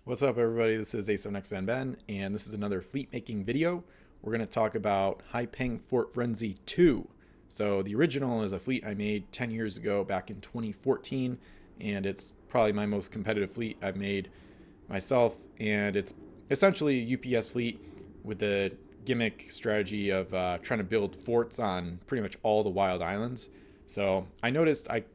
What's up, everybody? This is A7X Van Ben, and this is another fleet making video. We're going to talk about Peng Fort Frenzy 2. So the original is a fleet I made 10 years ago back in 2014, and it's probably my most competitive fleet I've made myself. And it's essentially a UPS fleet with the gimmick strategy of trying to build forts on pretty much all the wild islands. So I noticed I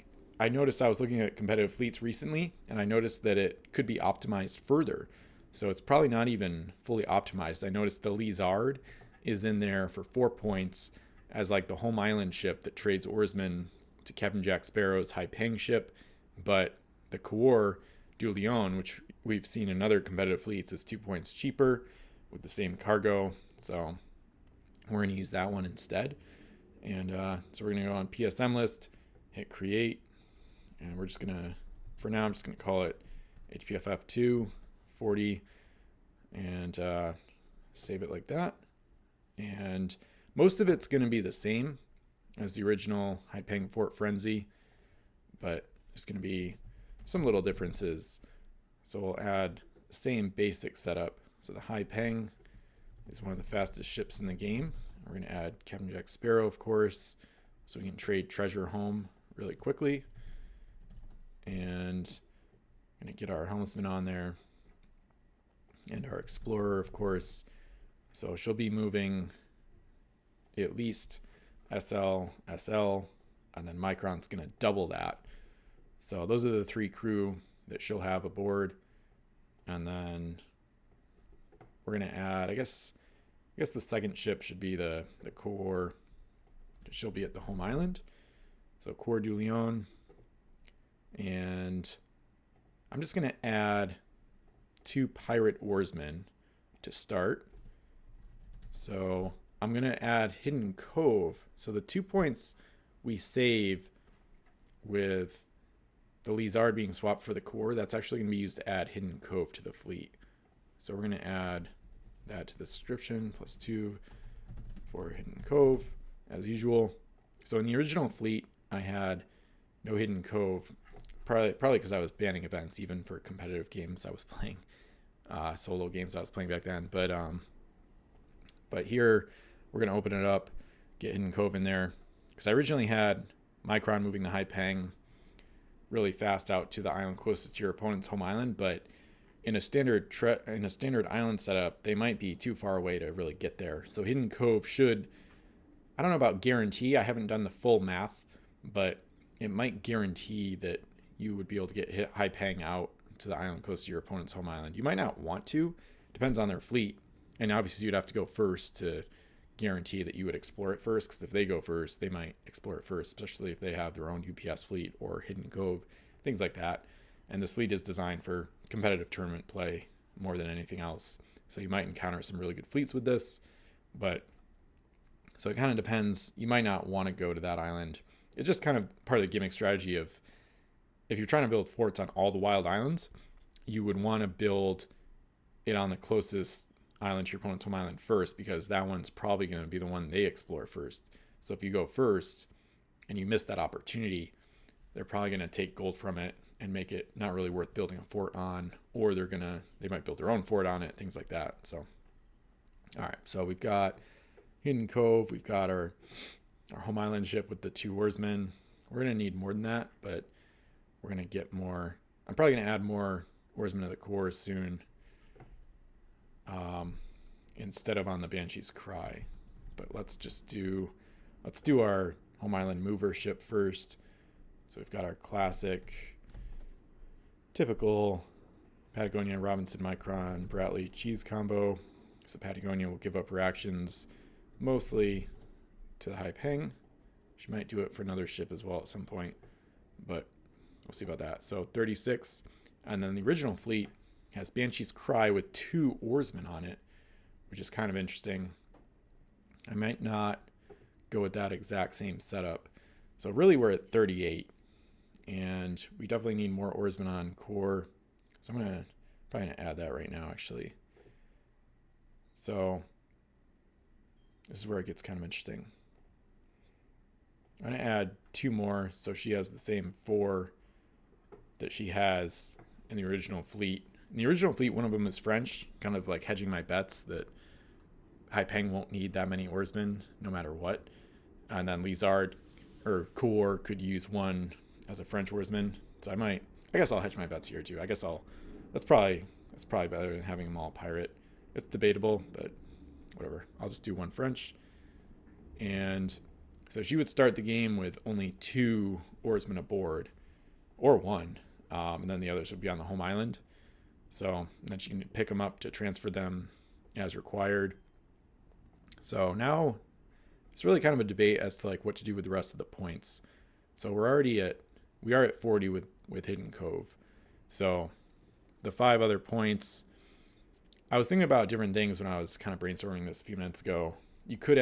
was looking at competitive fleets recently, and I noticed that it could be optimized further. So it's probably not even fully optimized. I noticed the Lizard is in there for 4 points as like the home island ship that trades oarsmen to Captain Jack Sparrow's Peng ship, but the Coeur du Lion, which we've seen in other competitive fleets, is 2 points cheaper with the same cargo. So we're going to use that one instead. And so we're going to go on PSM list, hit create, and we're just gonna, for now, I'm just gonna call it HPFF 240 and save it like that. And most of it's gonna be the same as the original Peng Fort Frenzy, but there's gonna be some little differences. So we'll add the same basic setup. So the Peng is one of the fastest ships in the game. We're gonna add Captain Jack Sparrow, of course, so we can trade treasure home really quickly. And I'm going to get our helmsman on there and our explorer, of course. So she'll be moving at least SL, SL, and then Micron's going to double that. So those are the three crew that she'll have aboard. And then we're going to add, I guess the second ship should be the Coeur. She'll be at the home island. So Coeur du Lion. And I'm just going to add 2 pirate oarsmen to start. So I'm going to add Hidden Cove. So the 2 points we save with the Lizard being swapped for the Coeur, that's actually going to be used to add Hidden Cove to the fleet. So we're going to add that to the description, +2 for Hidden Cove, as usual. So in the original fleet, I had no Hidden Cove. Probably because I was banning events even for competitive games I was playing, solo games I was playing back then. But here we're gonna open it up, get Hidden Cove in there, because I originally had Micron moving the Peng really fast out to the island closest to your opponent's home island, but in a standard island setup, they might be too far away to really get there. So Hidden Cove should, I don't know about guarantee, I haven't done the full math, but it might guarantee that you would be able to get Peng out to the island close to your opponent's home island. You might not want to, depends on their fleet. And obviously you'd have to go first to guarantee that you would explore it first, because if they go first, they might explore it first, especially if they have their own UPS fleet or Hidden Cove, things like that. And this fleet is designed for competitive tournament play more than anything else. So you might encounter some really good fleets with this, but so it kind of depends. You might not want to go to that island. It's just kind of part of the gimmick strategy of, if you're trying to build forts on all the wild islands, you would want to build it on the closest island to your opponent's home island first, because that one's probably going to be the one they explore first. So if you go first and you miss that opportunity, they're probably going to take gold from it and make it not really worth building a fort on, or they might build their own fort on it, things like that. So, all right, so we've got Hidden Cove, we've got our home island ship with the 2 oarsmen. We're going to need more than that, but we're going to get more. I'm probably going to add more oarsmen to the Coeur soon, instead of on the Banshee's Cry. But let's do our home island mover ship first. So we've got our classic, typical Patagonia Robinson Micron Bradley cheese combo. So Patagonia will give up reactions mostly to the Peng. She might do it for another ship as well at some point, but we'll see about that. So 36, and then the original fleet has Banshee's Cry with 2 oarsmen on it, which is kind of interesting. I might not go with that exact same setup. So really we're at 38, and we definitely need more oarsmen on Coeur. So I'm probably gonna add that right now, actually. So this is where it gets kind of interesting. I'm gonna add 2 more, so she has the same 4 that she has in the original fleet In the original fleet, one of them is French, kind of like hedging my bets that Hai Peng won't need that many oarsmen no matter what. And then Lizard or Coor could use one as a French oarsman. So I guess I'll hedge my bets here too. That's probably better than having them all pirate. It's debatable, but whatever. I'll just do one French. And so she would start the game with only 2 oarsmen aboard, or 1, and then the others would be on the home island. So then she can pick them up to transfer them as required. So now it's really kind of a debate as to like what to do with the rest of the points. So we are at 40 with Hidden Cove. So the 5 other points, I was thinking about different things when I was kind of brainstorming this a few minutes ago. You could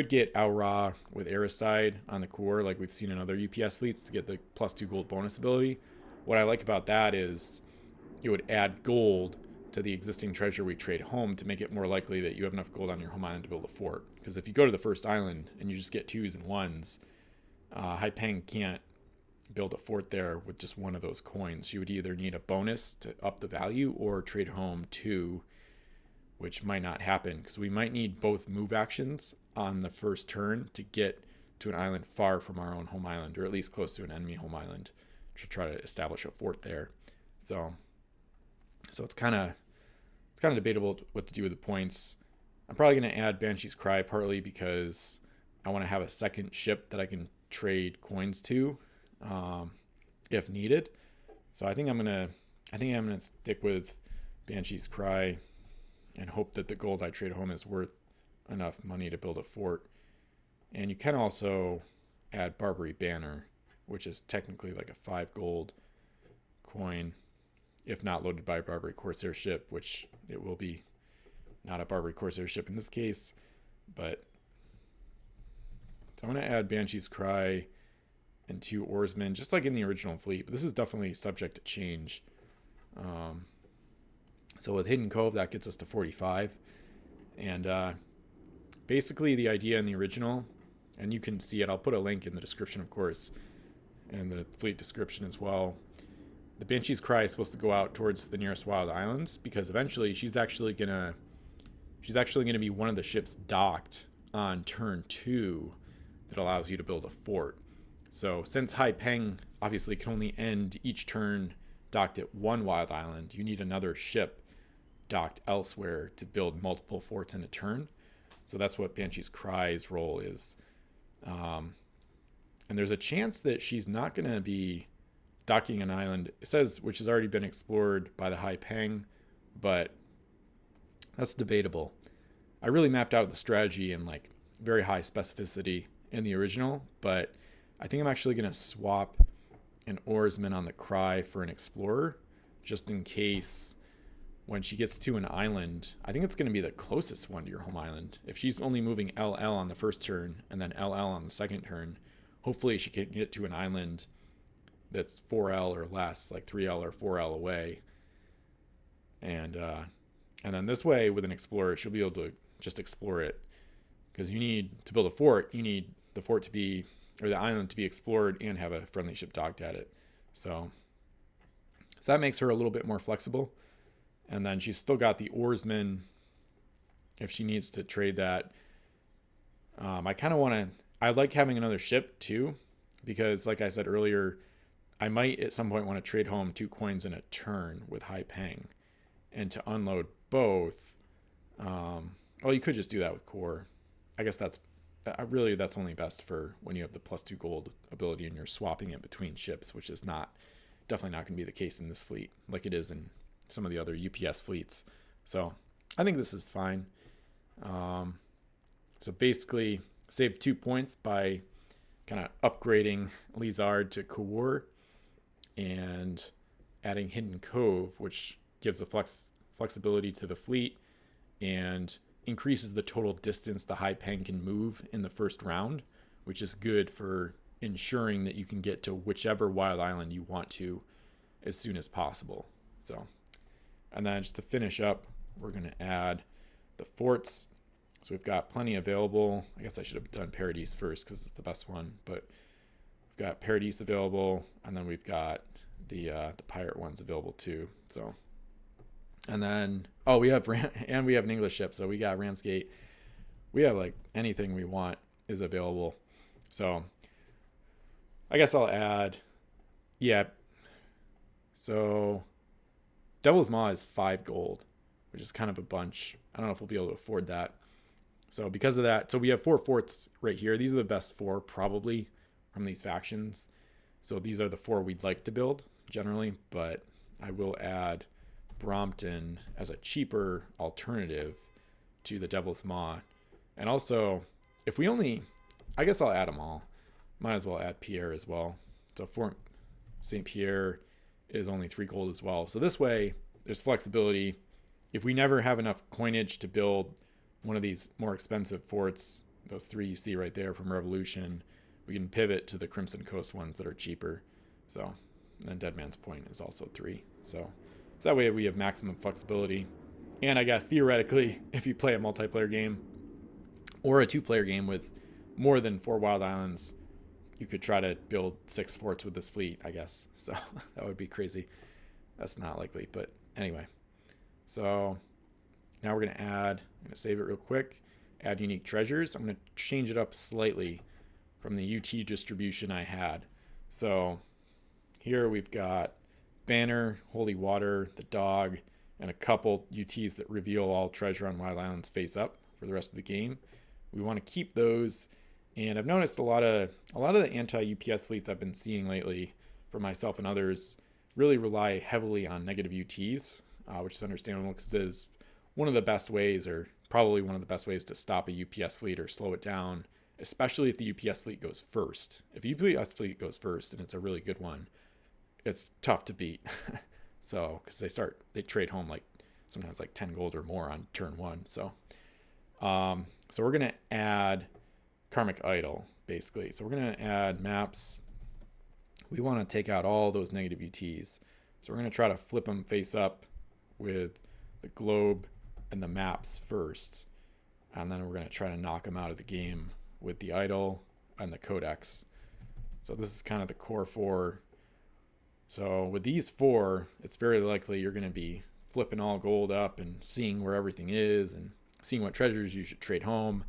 get Aura with Aristide on the core, like we've seen in other UPS fleets, to get the +2 gold bonus ability. What I like about that is it would add gold to the existing treasure we trade home to make it more likely that you have enough gold on your home island to build a fort. Because if you go to the first island and you just get 2s and 1s, Hai Peng can't build a fort there with just one of those coins. You would either need a bonus to up the value or trade home 2, which might not happen because we might need both move actions on the first turn to get to an island far from our own home island, or at least close to an enemy home island, to try to establish a fort there. So it's kind of debatable what to do with the points. I'm probably going to add Banshee's Cry, partly because I want to have a second ship that I can trade coins to if needed. So I think I'm gonna stick with Banshee's Cry and hope that the gold I trade home is worth enough money to build a fort. And you can also add Barbary Banner, which is technically like a 5 gold coin, if not loaded by a Barbary Corsair ship, which it will be not a Barbary Corsair ship in this case. But so I'm going to add Banshee's Cry and 2 oarsmen, just like in the original fleet. But this is definitely subject to change. So with Hidden Cove, that gets us to 45. And basically the idea in the original, and you can see it, I'll put a link in the description, of course, and the fleet description as well. The Banshee's Cry is supposed to go out towards the nearest wild islands, because eventually she's actually gonna be one of the ships docked on turn 2 that allows you to build a fort. So since Hai Peng obviously can only end each turn docked at one wild island, you need another ship docked elsewhere to build multiple forts in a turn. So that's what Banshee's Cry's role is. And there's a chance that she's not going to be docking an island, it says, which has already been explored by the Hai Peng, but that's debatable. I really mapped out the strategy in like very high specificity in the original, but I think I'm actually going to swap an oarsman on the Cry for an explorer, just in case when she gets to an island, I think it's going to be the closest one to your home island. If she's only moving LL on the first turn and then LL on the second turn, hopefully she can get to an island that's 4L or less, like 3L or 4L away. And then this way with an explorer, she'll be able to just explore it. Because you need to build a fort, you need the fort to be, or the island to be explored and have a friendly ship docked at it. So that makes her a little bit more flexible. And then she's still got the oarsman if she needs to trade that. I like having another ship too, because like I said earlier, I might at some point want to trade home 2 coins in a turn with Hai Peng. And to unload both, well, you could just do that with core. I guess that's only best for when you have the +2 gold ability and you're swapping it between ships, which is definitely not going to be the case in this fleet like it is in some of the other UPS fleets. So I think this is fine. So basically save 2 points by kind of upgrading Lizard to Core and adding Hidden Cove, which gives a flexibility to the fleet and increases the total distance the Hai Peng can move in the first round, which is good for ensuring that you can get to whichever wild island you want to as soon as possible. So, and then just to finish up, we're going to add the forts. So we've got plenty available. I guess I should have done Paradise first because it's the best one, but we've got Paradise available, and then we've got the pirate ones available too. So, and then we have and we have an English ship, so we got Ramsgate. We have like anything we want is available. So I guess I'll add, yeah. So Devil's Maw is 5 gold, which is kind of a bunch. I don't know if we'll be able to afford that. So because of that, so we have 4 forts right here. These are the best 4 probably from these factions. So these are the 4 we'd like to build generally, but I will add Brompton as a cheaper alternative to the Devil's Maw. And also, if we only, I guess I'll add them all. Might as well add Pierre as well. So Fort St. Pierre is only 3 gold as well. So this way, there's flexibility. If we never have enough coinage to build one of these more expensive forts, those 3 you see right there from Revolution, we can pivot to the Crimson Coast ones that are cheaper. So, and then Dead Man's Point is also 3. So that way we have maximum flexibility. And I guess theoretically, if you play a multiplayer game or a 2-player game with more than 4 wild islands, you could try to build 6 forts with this fleet, I guess. So that would be crazy. That's not likely, but anyway. So now we're going to add, I'm going to save it real quick, add unique treasures. I'm going to change it up slightly from the UT distribution I had. So here we've got Banner, Holy Water, the Dog, and a couple UTs that reveal all treasure on Wild Islands face up for the rest of the game. We want to keep those. And I've noticed a lot of the anti-UPS fleets I've been seeing lately for myself and others really rely heavily on negative UTs, which is understandable because it is one of the best ways, or probably one of the best ways, to stop a UPS fleet or slow it down, especially if the UPS fleet goes first. If the UPS fleet goes first and it's a really good one, it's tough to beat. So, because they trade home like sometimes like 10 gold or more on turn 1. So we're going to add Karmic Idol, basically. So we're going to add maps. We want to take out all those negative UTs. So we're going to try to flip them face up with the globe and the maps first. And then we're going to try to knock them out of the game with the idol and the codex. So this is kind of the core 4. So with these 4, it's very likely you're going to be flipping all gold up and seeing where everything is and seeing what treasures you should trade home.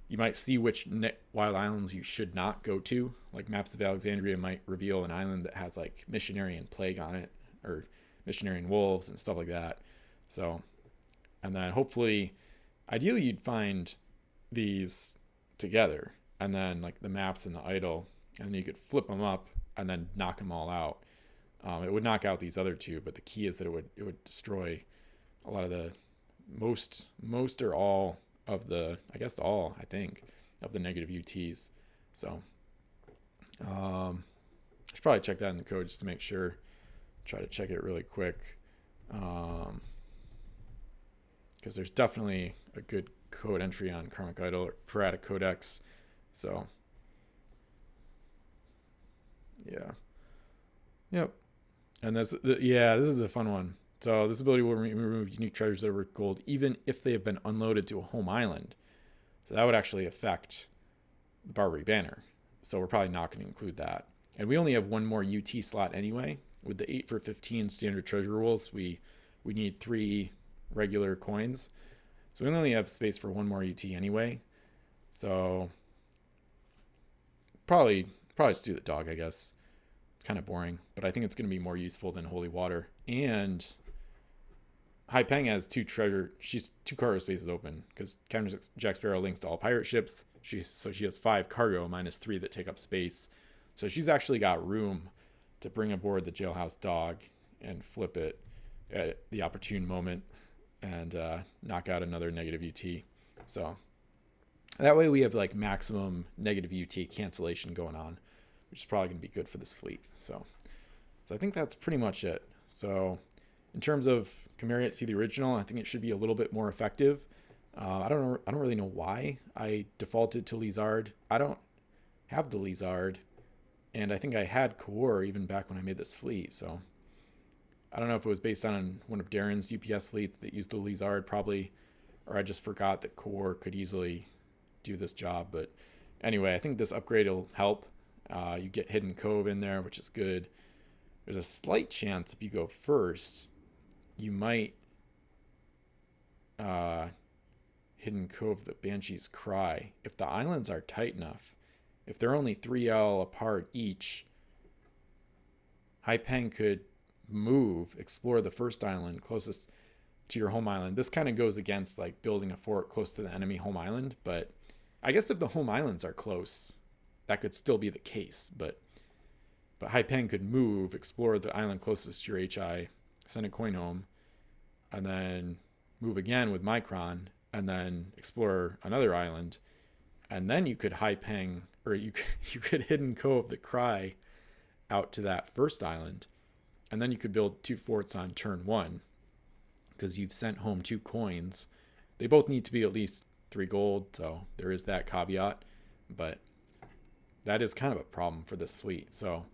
You might see which wild islands you should not go to. Like Maps of Alexandria might reveal an island that has like Missionary and Plague on it, or Missionary and Wolves and stuff like that. So, and then hopefully, ideally you'd find these together, and then like the maps and the idol, and then you could flip them up and then knock them all out. It would knock out these other 2, but the key is that it would destroy a lot of the most or all of the, I guess all, I think, of the negative UTs. So I should probably check that in the code just to make sure. Try to check it really quick, because there's definitely a good code entry on Karmic Idol or Piratic Codex. So yeah, yep. And this is a fun one. So this ability will remove unique treasures that are worth gold even if they have been unloaded to a home island. So that would actually affect the Barbary Banner. So we're probably not going to include that. And we only have 1 more UT slot anyway. With the 8 for 15 standard treasure rules, we need 3 regular coins. So we only have space for 1 more UT anyway. So probably just do the Dog, I guess. It's kind of boring, but I think it's going to be more useful than Holy Water. And Peng has 2 cargo spaces open because Captain Jack Sparrow links to all pirate ships. So she has 5 cargo minus 3 that take up space. So she's actually got room to bring aboard the Jailhouse Dog and flip it at the opportune moment and knock out another negative UT. So that way we have like maximum negative UT cancellation going on, which is probably going to be good for this fleet. So I think that's pretty much it. So in terms of comparing it to the original, I think it should be a little bit more effective. I don't really know why I defaulted to Lizard. I don't have the Lizard, and I think I had Core even back when I made this fleet. So I don't know if it was based on one of Darren's UPS fleets that used the Lizard probably, or I just forgot that Core could easily do this job. But anyway, I think this upgrade will help. You get Hidden Cove in there, which is good. there's a slight chance if you go first, you might Hidden Cove the Banshee's Cry. If the islands are tight enough, if they're only 3L apart each, Peng could move, explore the first island closest to your home island. This kind of goes against like building a fort close to the enemy home island, but I guess if the home islands are close, that could still be the case. But Peng could move, explore the island closest to your HI, send a coin home, and then move again with Micron, and then explore another island, and then you could Peng, or you could Hidden Cove the Cry out to that first island, and then you could build 2 forts on turn 1 because you've sent home 2 coins. They both need to be at least 3 gold, so there is that caveat, but that is kind of a problem for this fleet. So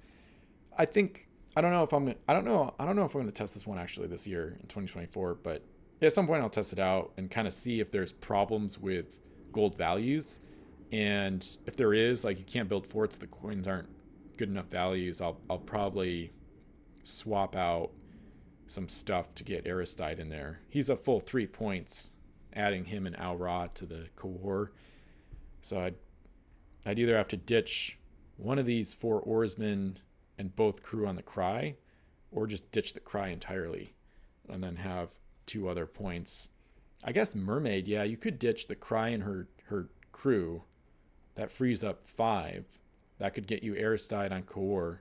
I don't know if I'm going to test this one actually this year in 2024, but yeah, at some point I'll test it out and kind of see if there's problems with gold values. And if there is, like you can't build forts, the coins aren't good enough values, I'll probably swap out some stuff to get Aristide in there. He's a full 3 points, adding him and Al Ra to the core. So I'd either have to ditch one of these 4 oarsmen and both crew on the Cry, or just ditch the Cry entirely and then have 2 other points. I guess Mermaid, yeah, you could ditch the Cry and her crew. That frees up 5. That could get you Aristide on core,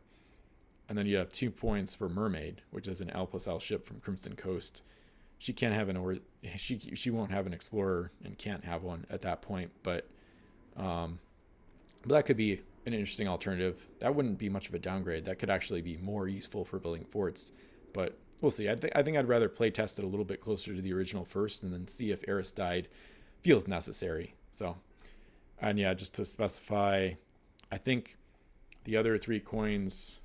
and then you have 2 points for Mermaid, which is an L+L ship from Crimson Coast. She can't have she won't have an explorer and can't have one at that point, but that could be an interesting alternative. That wouldn't be much of a downgrade. That could actually be more useful for building forts, but we'll see. I think I'd rather play test it a little bit closer to the original first, and then see if Aristide feels necessary. So, and yeah, just to specify, I think the other 3 coins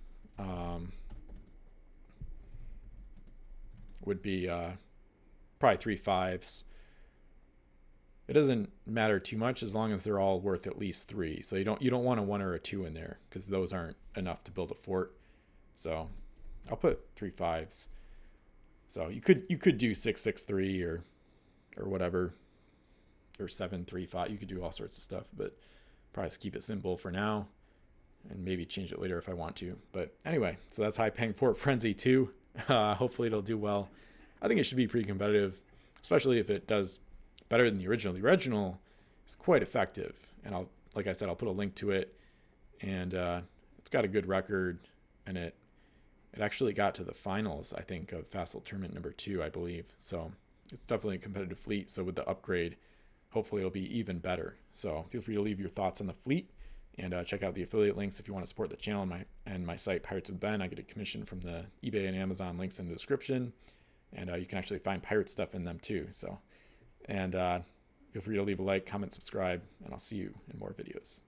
would be probably 3 5s. It doesn't matter too much as long as they're all worth at least 3. So you don't want a 1 or a 2 in there because those aren't enough to build a fort. So I'll put 3 5s. So you could do 6 6 3 or whatever, or 7 3 5. You could do all sorts of stuff, but probably just keep it simple for now, and maybe change it later if I want to. But anyway, so that's Peng Fort Frenzy 2. Hopefully it'll do well. I think it should be pretty competitive, especially if it does better than the original. The original is quite effective, and like I said, I'll put a link to it, and it's got a good record, and it actually got to the finals, I think, of Facile Tournament number 2, I believe. So it's definitely a competitive fleet. So with the upgrade, hopefully it'll be even better. So feel free to leave your thoughts on the fleet, and check out the affiliate links if you want to support the channel and my site, Pirates with Ben. I get a commission from the eBay and Amazon links in the description, and you can actually find pirate stuff in them too. So, and feel free to leave a like, comment, subscribe, and I'll see you in more videos.